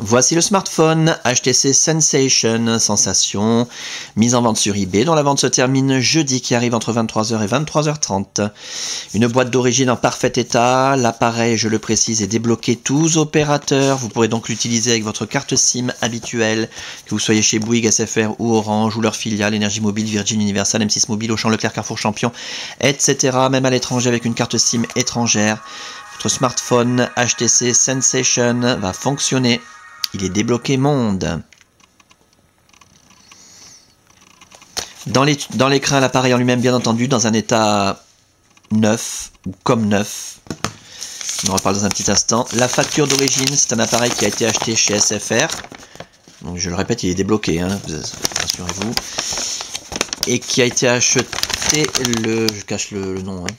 Voici le smartphone HTC Sensation, sensation, mise en vente sur eBay, dont la vente se termine jeudi, qui arrive entre 23h et 23h30. Une boîte d'origine en parfait état, l'appareil, je le précise, est débloqué tous opérateurs. Vous pourrez donc l'utiliser avec votre carte SIM habituelle, que vous soyez chez Bouygues, SFR ou Orange, ou leur filiale, Énergie Mobile, Virgin, Universal, M6 Mobile, Auchan, Leclerc, Carrefour, Champion, etc. Même à l'étranger avec une carte SIM étrangère. Votre smartphone HTC Sensation va fonctionner. Il est débloqué monde. Dans l'écran, l'appareil en lui-même, bien entendu, dans un état neuf, ou comme neuf. On en reparle dans un petit instant. La facture d'origine, c'est un appareil qui a été acheté chez SFR. Donc, je le répète, il est débloqué, hein, rassurez-vous. Et qui a été acheté je cache le nom, hein,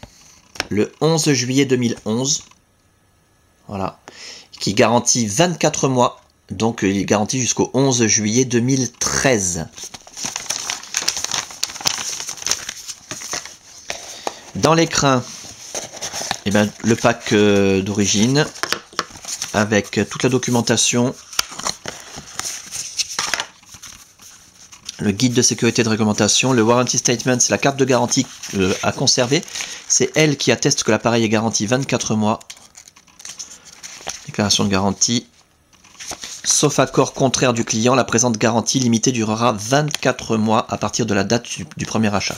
le 11 juillet 2011. Voilà. Qui garantit 24 mois. Donc il est garanti jusqu'au 11 juillet 2013. Dans l'écran, eh ben, le pack d'origine avec toute la documentation, le guide de sécurité de réglementation, le warranty statement, c'est la carte de garantie à conserver. C'est elle qui atteste que l'appareil est garanti 24 mois. Déclaration de garantie. Sauf accord contraire du client, la présente garantie limitée durera 24 mois à partir de la date du premier achat.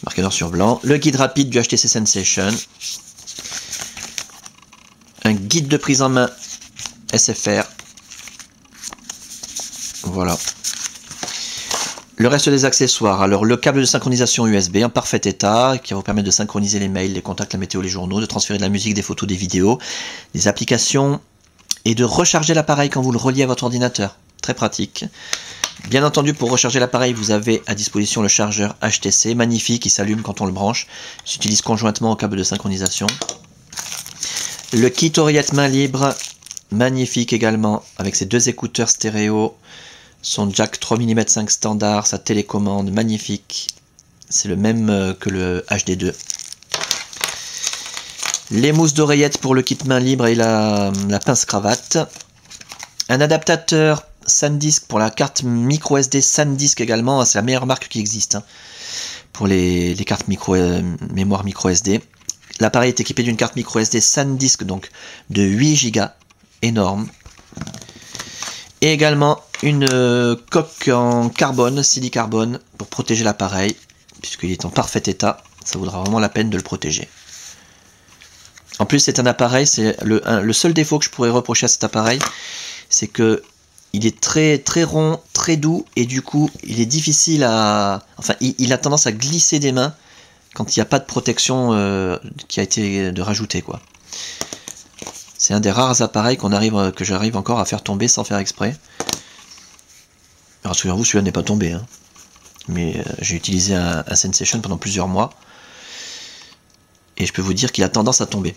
Marqué noir sur blanc. Le guide rapide du HTC Sensation. Un guide de prise en main SFR. Voilà. Le reste des accessoires. Alors, le câble de synchronisation USB en parfait état, qui va vous permettre de synchroniser les mails, les contacts, la météo, les journaux, de transférer de la musique, des photos, des vidéos, des applications, et de recharger l'appareil quand vous le reliez à votre ordinateur. Très pratique. Bien entendu, pour recharger l'appareil, vous avez à disposition le chargeur HTC, magnifique, il s'allume quand on le branche. Il s'utilise conjointement au câble de synchronisation. Le kit oreillette main libre, magnifique également, avec ses deux écouteurs stéréo, son jack 3 mm 5 standard, sa télécommande, magnifique. C'est le même que le HD2. Les mousses d'oreillette pour le kit main libre et la pince cravate. Un adaptateur SanDisk pour la carte micro SD SanDisk également. C'est la meilleure marque qui existe hein, pour les cartes mémoire micro SD. L'appareil est équipé d'une carte micro SD SanDisk donc de 8 Go. Énorme. Et également une coque en carbone, silicarbone, pour protéger l'appareil, puisqu'il est en parfait état. Ça vaudra vraiment la peine de le protéger. En plus, c'est un appareil, c'est le seul défaut que je pourrais reprocher à cet appareil, c'est que il est très rond, très doux, et du coup, il est difficile à... Enfin, il a tendance à glisser des mains quand il n'y a pas de protection qui a été rajoutée, quoi. C'est un des rares appareils que j'arrive encore à faire tomber sans faire exprès. Alors, souvenez-vous, celui-là n'est pas tombé, hein. Mais j'ai utilisé un Sensation pendant plusieurs mois. Et je peux vous dire qu'il a tendance à tomber.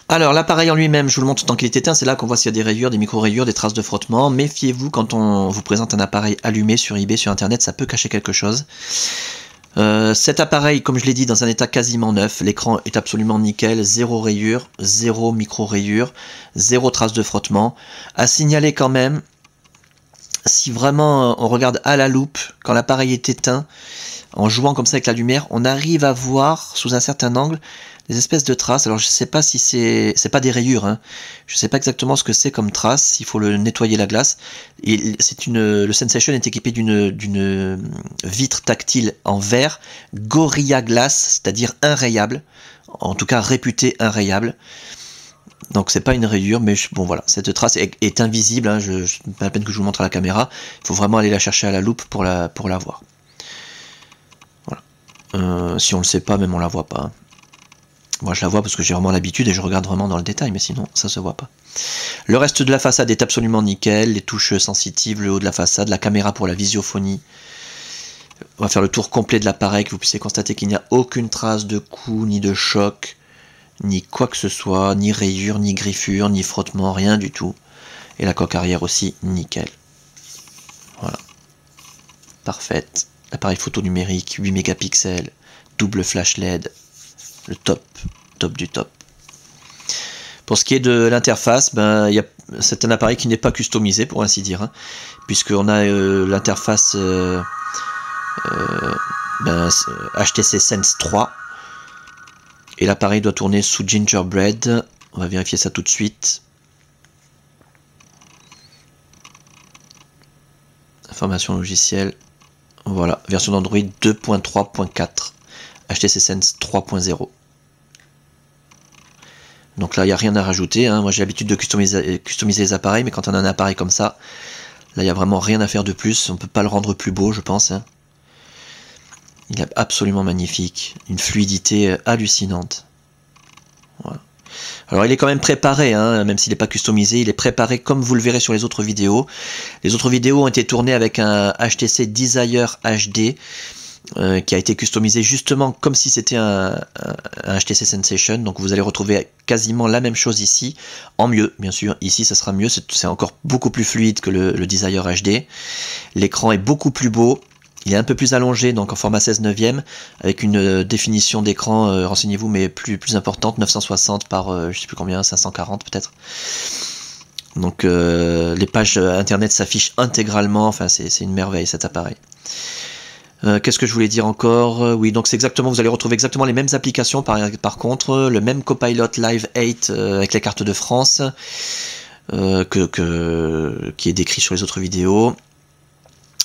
Alors, l'appareil en lui-même, je vous le montre tant qu'il est éteint. C'est là qu'on voit s'il y a des rayures, des micro-rayures, des traces de frottement. Méfiez-vous quand on vous présente un appareil allumé sur eBay, sur Internet, ça peut cacher quelque chose. Cet appareil, comme je l'ai dit, dans un état quasiment neuf. L'écran est absolument nickel. Zéro rayure, zéro micro-rayure, zéro trace de frottement. À signaler quand même, si vraiment on regarde à la loupe, quand l'appareil est éteint, en jouant comme ça avec la lumière, on arrive à voir sous un certain angle des espèces de traces. Alors je sais pas si c'est pas des rayures, hein. Je sais pas exactement ce que c'est comme trace. Il faut le nettoyer la glace. Et le Sensation est équipé d'une vitre tactile en verre Gorilla Glass, c'est-à-dire inrayable, en tout cas réputée inrayable. Donc c'est pas une rayure, mais bon voilà, cette trace est invisible. Hein. C'est pas la peine que je vous montre à la caméra. Il faut vraiment aller la chercher à la loupe pour la voir. Si on le sait pas, même on la voit pas. Moi je la vois parce que j'ai vraiment l'habitude et je regarde vraiment dans le détail, mais sinon ça se voit pas. Le reste de la façade est absolument nickel, les touches sensitives, le haut de la façade, la caméra pour la visiophonie. On va faire le tour complet de l'appareil, que vous puissiez constater qu'il n'y a aucune trace de coup, ni de choc, ni quoi que ce soit, ni rayure, ni griffure, ni frottement, rien du tout. Et la coque arrière aussi, nickel. Voilà. Parfaite. Appareil photo numérique, 8 mégapixels, double flash LED, le top du top. Pour ce qui est de l'interface, ben, c'est un appareil qui n'est pas customisé, pour ainsi dire, hein, puisqu'on a l'interface HTC Sense 3, et l'appareil doit tourner sous Gingerbread. On va vérifier ça tout de suite. Information logicielle. Voilà, version d'Android 2.3.4, HTC Sense 3.0. Donc là, il n'y a rien à rajouter, hein. Moi, j'ai l'habitude de customiser les appareils, mais quand on a un appareil comme ça, là, il n'y a vraiment rien à faire de plus. On ne peut pas le rendre plus beau, je pense, hein. Il est absolument magnifique. Une fluidité hallucinante. Voilà. Alors, il est quand même préparé, hein, même s'il n'est pas customisé. Il est préparé comme vous le verrez sur les autres vidéos. Les autres vidéos ont été tournées avec un HTC Desire HD. Qui a été customisé justement comme si c'était un HTC Sensation. Donc vous allez retrouver quasiment la même chose ici, en mieux bien sûr. Ici ça sera mieux, c'est encore beaucoup plus fluide que le Desire HD. L'écran est beaucoup plus beau, il est un peu plus allongé, donc en format 16:9, avec une définition d'écran, renseignez-vous, mais plus importante, 960 par je sais plus combien, 540 peut-être. Donc les pages internet s'affichent intégralement, enfin c'est une merveille cet appareil. Qu'est-ce que je voulais dire encore? Oui, donc c'est exactement, vous allez retrouver exactement les mêmes applications par contre, le même Copilot Live 8 avec les cartes de France qui est décrit sur les autres vidéos.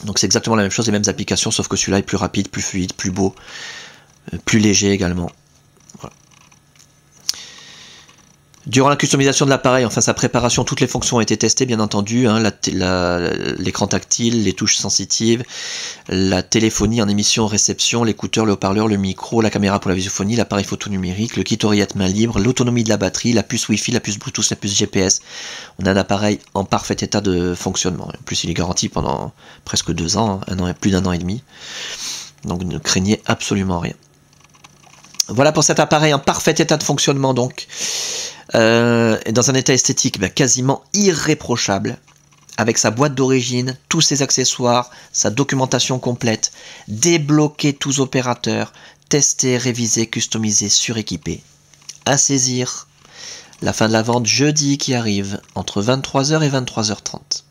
Donc c'est exactement la même chose, les mêmes applications, sauf que celui-là est plus rapide, plus fluide, plus beau, plus léger également. Voilà. Durant la customisation de l'appareil, enfin sa préparation, toutes les fonctions ont été testées bien entendu, hein, l'écran tactile, les touches sensitives, la téléphonie en émission-réception, l'écouteur, le haut-parleur, le micro, la caméra pour la visophonie, l'appareil photo numérique, le kit oreillette main libre, l'autonomie de la batterie, la puce Wi-Fi, la puce Bluetooth, la puce GPS. On a un appareil en parfait état de fonctionnement. En plus il est garanti pendant presque 2 ans, hein, plus d'1 an et demi. Donc ne craignez absolument rien. Voilà pour cet appareil en parfait état de fonctionnement donc. Et dans un état esthétique quasiment irréprochable, avec sa boîte d'origine, tous ses accessoires, sa documentation complète, débloquer tous opérateurs, tester, réviser, customiser, suréquiper. À saisir, la fin de la vente jeudi qui arrive entre 23h et 23h30.